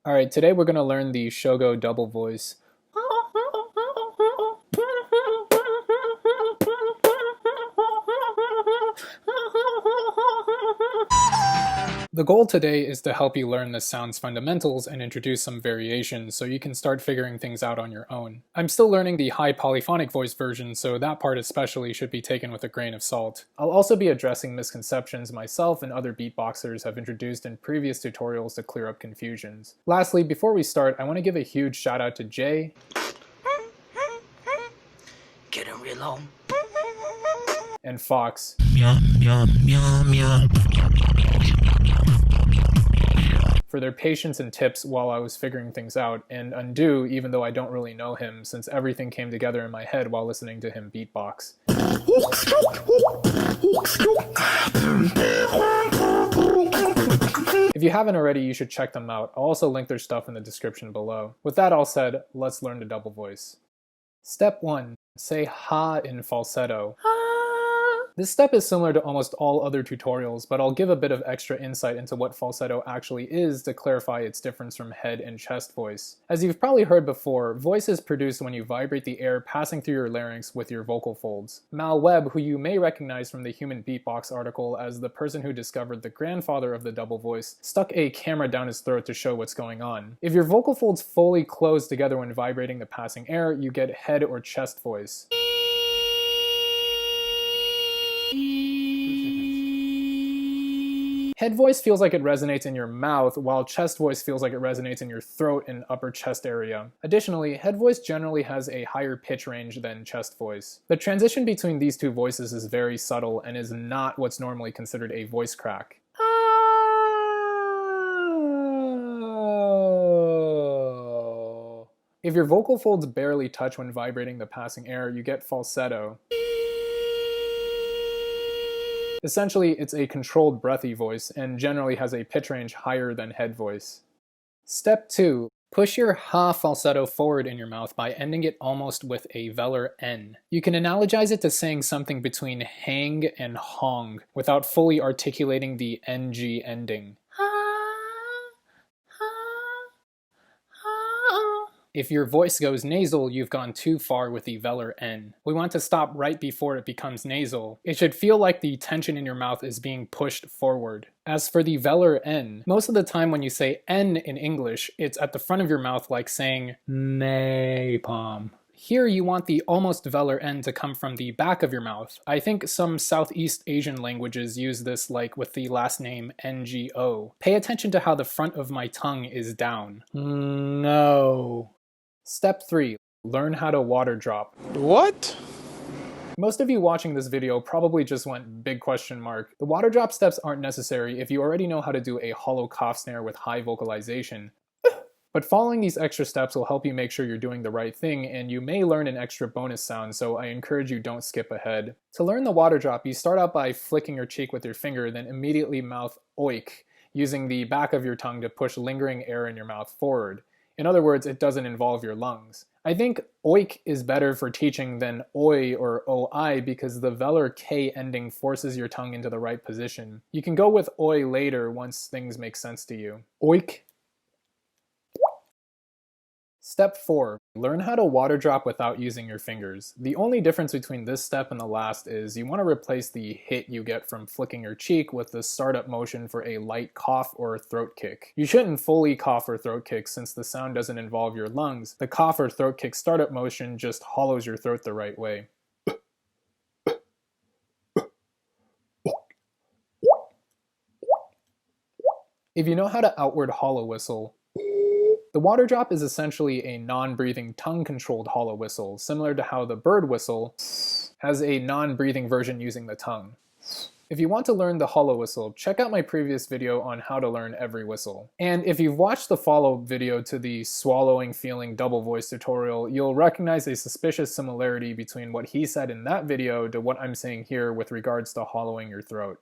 Alright, today we're going to learn the Shogo double voice. The goal today is to help you learn the sound's fundamentals and introduce some variations so you can start figuring things out on your own. I'm still learning the high polyphonic voice version, so that part especially should be taken with a grain of salt. I'll also be addressing misconceptions myself and other beatboxers have introduced in previous tutorials to clear up confusions. Lastly, before we start, I want to give a huge shout out to Jay, Getting real low. and Fox for their patience and tips while I was figuring things out, and Undo, even though I don't really know him, since everything came together in my head while listening to him beatbox. If you haven't already, you should check them out. I'll also link their stuff in the description below. With that all said, let's learn the double voice. Step 1. Say ha in falsetto. This step is similar to almost all other tutorials, but I'll give a bit of extra insight into what falsetto actually is to clarify its difference from head and chest voice. As you've probably heard before, voice is produced when you vibrate the air passing through your larynx with your vocal folds. Mal Webb, who you may recognize from the Human Beatbox article as the person who discovered the grandfather of the double voice, stuck a camera down his throat to show what's going on. If your vocal folds fully close together when vibrating the passing air, you get head or chest voice. Head voice feels like it resonates in your mouth, while chest voice feels like it resonates in your throat and upper chest area. Additionally, head voice generally has a higher pitch range than chest voice. The transition between these two voices is very subtle and is not what's normally considered a voice crack. If your vocal folds barely touch when vibrating the passing air, you get falsetto. Essentially, it's a controlled breathy voice and generally has a pitch range higher than head voice. Step 2. Push your ha falsetto forward in your mouth by ending it almost with a velar N. You can analogize it to saying something between hang and hong without fully articulating the NG ending. If your voice goes nasal, you've gone too far with the velar N. We want to stop right before it becomes nasal. It should feel like the tension in your mouth is being pushed forward. As for the velar N, most of the time when you say N in English, it's at the front of your mouth like saying napalm. Here you want the almost velar N to come from the back of your mouth. I think some Southeast Asian languages use this like with the last name NGO. Pay attention to how the front of my tongue is down. No. Step 3. Learn how to water drop. What? Most of you watching this video probably just went big question mark. The water drop steps aren't necessary if you already know how to do a hollow cough snare with high vocalization. But following these extra steps will help you make sure you're doing the right thing, and you may learn an extra bonus sound, so I encourage you don't skip ahead. To learn the water drop, you start out by flicking your cheek with your finger, then immediately mouth oik, using the back of your tongue to push lingering air in your mouth forward. In other words, it doesn't involve your lungs. I think oik is better for teaching than oi or oi because the velar K ending forces your tongue into the right position. You can go with oi later once things make sense to you. Oik. Step 4. Learn how to water drop without using your fingers. The only difference between this step and the last is you want to replace the hit you get from flicking your cheek with the startup motion for a light cough or throat kick. You shouldn't fully cough or throat kick since the sound doesn't involve your lungs. The cough or throat kick startup motion just hollows your throat the right way. If you know how to outward hollow whistle, the water drop is essentially a non-breathing tongue-controlled hollow whistle, similar to how the bird whistle has a non-breathing version using the tongue. If you want to learn the hollow whistle, check out my previous video on how to learn every whistle. And if you've watched the follow-up video to the swallowing feeling double voice tutorial, you'll recognize a suspicious similarity between what he said in that video to what I'm saying here with regards to hollowing your throat.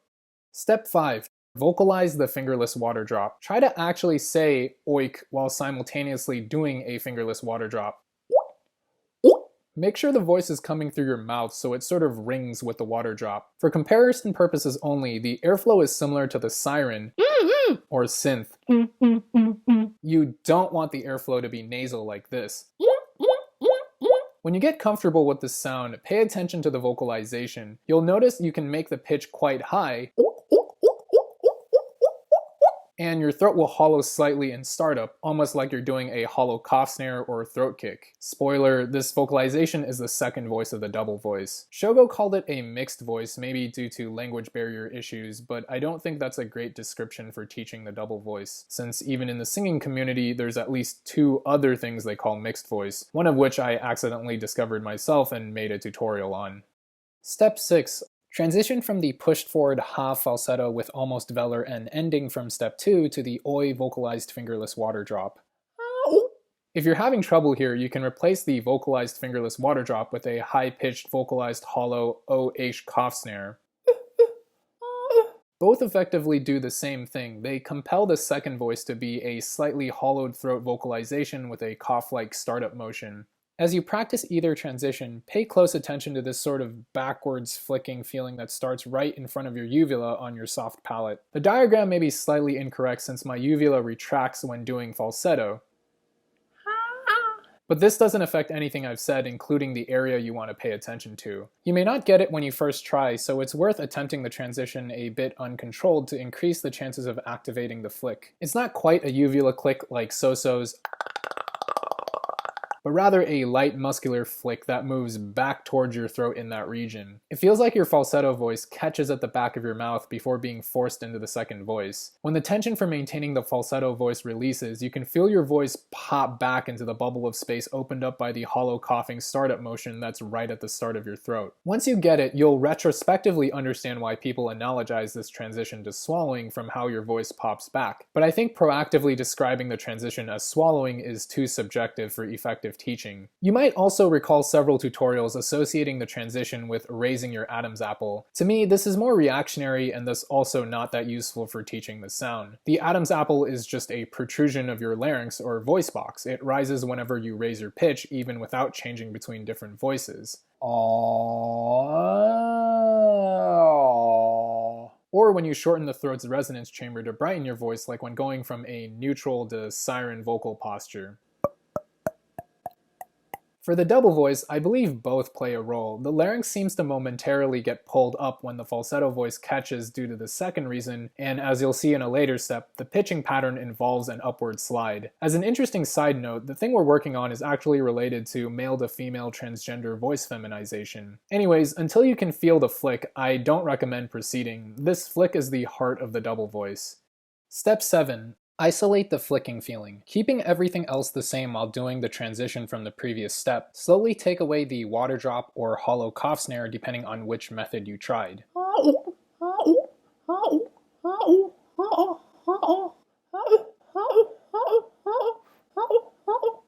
Step 5. Vocalize the fingerless water drop. Try to actually say oik while simultaneously doing a fingerless water drop. Make sure the voice is coming through your mouth so it sort of rings with the water drop. For comparison purposes only, the airflow is similar to the siren or synth. You don't want the airflow to be nasal like this. When you get comfortable with the sound, pay attention to the vocalization. You'll notice you can make the pitch quite high, and your throat will hollow slightly in startup, almost like you're doing a hollow cough snare or throat kick. Spoiler, this vocalization is the second voice of the double voice. Shogo called it a mixed voice, maybe due to language barrier issues, but I don't think that's a great description for teaching the double voice, since even in the singing community, there's at least 2 other things they call mixed voice, one of which I accidentally discovered myself and made a tutorial on. Step 6. Transition from the pushed forward ha falsetto with almost velar and ending from step 2 to the oi vocalized fingerless water drop. If you're having trouble here, you can replace the vocalized fingerless water drop with a high-pitched vocalized hollow oh cough snare. Both effectively do the same thing. They compel the second voice to be a slightly hollowed throat vocalization with a cough-like startup motion. As you practice either transition, pay close attention to this sort of backwards flicking feeling that starts right in front of your uvula on your soft palate. The diagram may be slightly incorrect since my uvula retracts when doing falsetto, but this doesn't affect anything I've said, including the area you want to pay attention to. You may not get it when you first try, so it's worth attempting the transition a bit uncontrolled to increase the chances of activating the flick. It's not quite a uvula click like So-So's, but rather a light muscular flick that moves back towards your throat in that region. It feels like your falsetto voice catches at the back of your mouth before being forced into the second voice. When the tension for maintaining the falsetto voice releases, you can feel your voice pop back into the bubble of space opened up by the hollow coughing startup motion that's right at the start of your throat. Once you get it, you'll retrospectively understand why people analogize this transition to swallowing from how your voice pops back. But I think proactively describing the transition as swallowing is too subjective for effective teaching. You might also recall several tutorials associating the transition with raising your Adam's apple. To me, this is more reactionary and thus also not that useful for teaching the sound. The Adam's apple is just a protrusion of your larynx or voice box. It rises whenever you raise your pitch, even without changing between different voices. Or when you shorten the throat's resonance chamber to brighten your voice, like when going from a neutral to siren vocal posture. For the double voice, I believe both play a role. The larynx seems to momentarily get pulled up when the falsetto voice catches due to the second reason, and as you'll see in a later step, the pitching pattern involves an upward slide. As an interesting side note, the thing we're working on is actually related to male to female transgender voice feminization. Anyways, until you can feel the flick, I don't recommend proceeding. This flick is the heart of the double voice. Step 7. Isolate the flicking feeling. Keeping everything else the same while doing the transition from the previous step, slowly take away the water drop or hollow cough snare depending on which method you tried.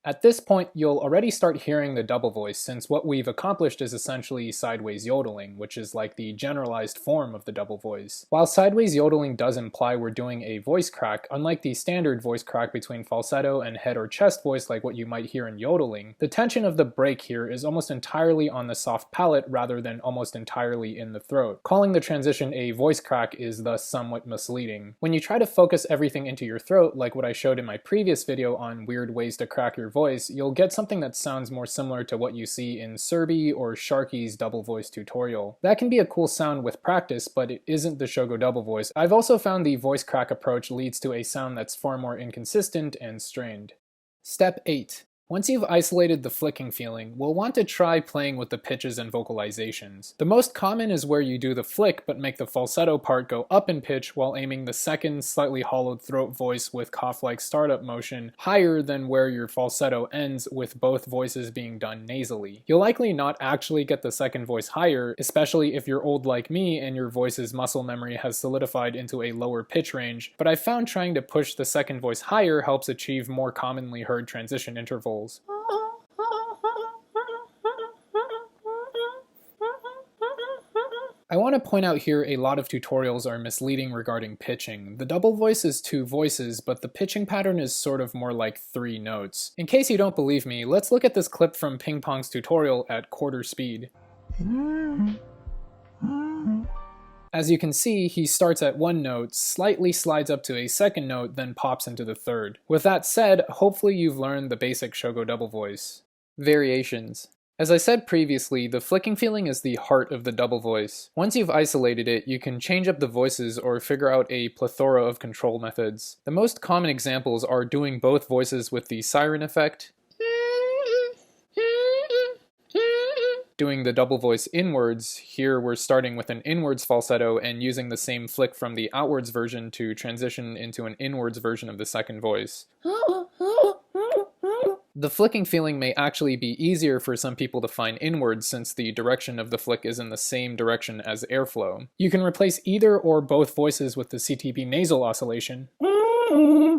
At this point, you'll already start hearing the double voice since what we've accomplished is essentially sideways yodeling, which is like the generalized form of the double voice. While sideways yodeling does imply we're doing a voice crack, unlike the standard voice crack between falsetto and head or chest voice like what you might hear in yodeling, the tension of the break here is almost entirely on the soft palate rather than almost entirely in the throat. Calling the transition a voice crack is thus somewhat misleading. When you try to focus everything into your throat, like what I showed in my previous video on weird ways to crack your voice, you'll get something that sounds more similar to what you see in Serby or Sharky's double voice tutorial. That can be a cool sound with practice, but it isn't the Shogo double voice. I've also found the voice crack approach leads to a sound that's far more inconsistent and strained. Step 8. Once you've isolated the flicking feeling, we'll want to try playing with the pitches and vocalizations. The most common is where you do the flick but make the falsetto part go up in pitch while aiming the second, slightly hollowed throat voice with cough-like startup motion higher than where your falsetto ends, with both voices being done nasally. You'll likely not actually get the second voice higher, especially if you're old like me and your voice's muscle memory has solidified into a lower pitch range, but I've found trying to push the second voice higher helps achieve more commonly heard transition intervals. I want to point out here a lot of tutorials are misleading regarding pitching. The double voice is 2 voices, but the pitching pattern is sort of more like 3 notes. In case you don't believe me, let's look at this clip from PingPong's tutorial at quarter speed. As you can see, he starts at one note, slightly slides up to a second note, then pops into the third. With that said, hopefully you've learned the basic shogo double voice. Variations. As I said previously, the flicking feeling is the heart of the double voice. Once you've isolated it, you can change up the voices or figure out a plethora of control methods. The most common examples are doing both voices with the siren effect, doing the double voice inwards. Here we're starting with an inwards falsetto and using the same flick from the outwards version to transition into an inwards version of the second voice. The flicking feeling may actually be easier for some people to find inwards since the direction of the flick is in the same direction as airflow. You can replace either or both voices with the CTP nasal oscillation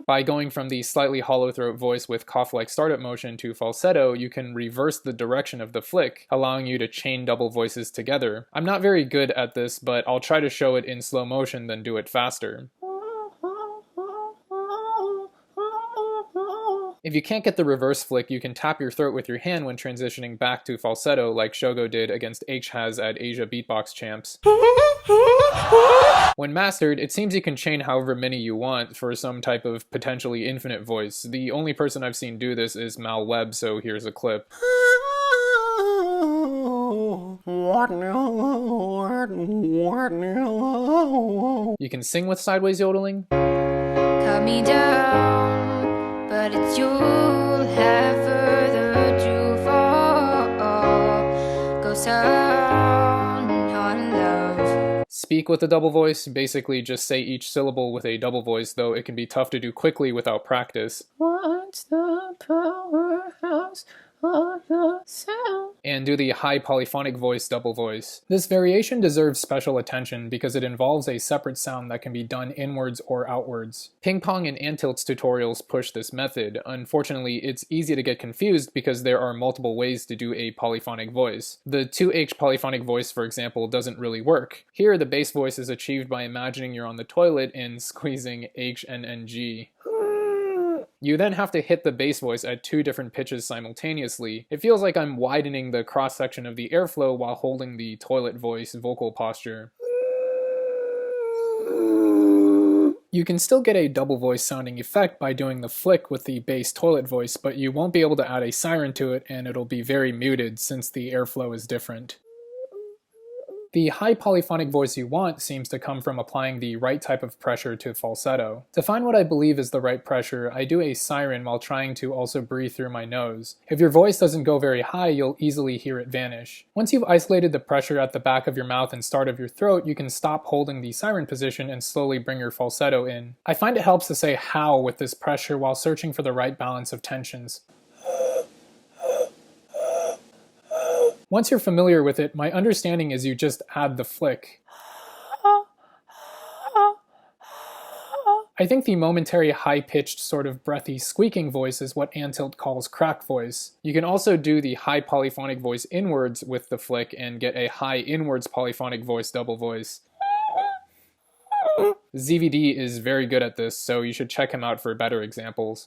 by going from the slightly hollow throat voice with cough-like startup motion to falsetto. You can reverse the direction of the flick, allowing you to chain double voices together. I'm not very good at this, but I'll try to show it in slow motion then do it faster. If you can't get the reverse flick, you can tap your throat with your hand when transitioning back to falsetto like Shogo did against xFlawz at Asia Beatbox Champs. When mastered, it seems you can chain however many you want for some type of potentially infinite voice. The only person I've seen do this is Mal Webb, so here's a clip. You can sing with sideways yodeling. Cut me down, but it's you'll have further to fall. Go sound on love. Speak with a double voice, basically just say each syllable with a double voice, though it can be tough to do quickly without practice. What's the powerhouse of the sound? And do the high polyphonic voice double voice. This variation deserves special attention because it involves a separate sound that can be done inwards or outwards. Ping-pong and Antilt's tutorials push this method. Unfortunately, it's easy to get confused because there are multiple ways to do a polyphonic voice. The 2H polyphonic voice, for example, doesn't really work. Here, the bass voice is achieved by imagining you're on the toilet and squeezing H and G. You then have to hit the bass voice at two different pitches simultaneously. It feels like I'm widening the cross-section of the airflow while holding the toilet voice vocal posture. You can still get a double voice sounding effect by doing the flick with the bass toilet voice, but you won't be able to add a siren to it and it'll be very muted since the airflow is different. The high polyphonic voice you want seems to come from applying the right type of pressure to falsetto. To find what I believe is the right pressure, I do a siren while trying to also breathe through my nose. If your voice doesn't go very high, you'll easily hear it vanish. Once you've isolated the pressure at the back of your mouth and start of your throat, you can stop holding the siren position and slowly bring your falsetto in. I find it helps to say how with this pressure while searching for the right balance of tensions. Once you're familiar with it, my understanding is you just add the flick. I think the momentary high-pitched sort of breathy squeaking voice is what Antilt calls crack voice. You can also do the high polyphonic voice inwards with the flick and get a high inwards polyphonic voice double voice. ZVD is very good at this, so you should check him out for better examples.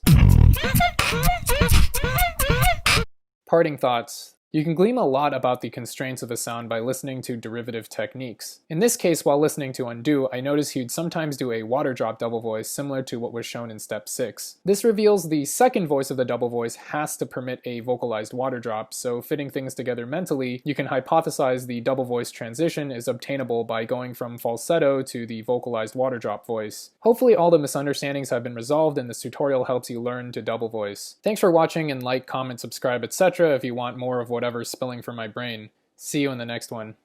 Parting thoughts. You can glean a lot about the constraints of a sound by listening to derivative techniques. In this case, while listening to Undo, I noticed he'd sometimes do a water drop double voice similar to what was shown in step 6. This reveals the second voice of the double voice has to permit a vocalized water drop, so fitting things together mentally, you can hypothesize the double voice transition is obtainable by going from falsetto to the vocalized water drop voice. Hopefully all the misunderstandings have been resolved and this tutorial helps you learn to double voice. Thanks for watching and like, comment, subscribe, etc. if you want more of whatever's spilling from my brain. See you in the next one.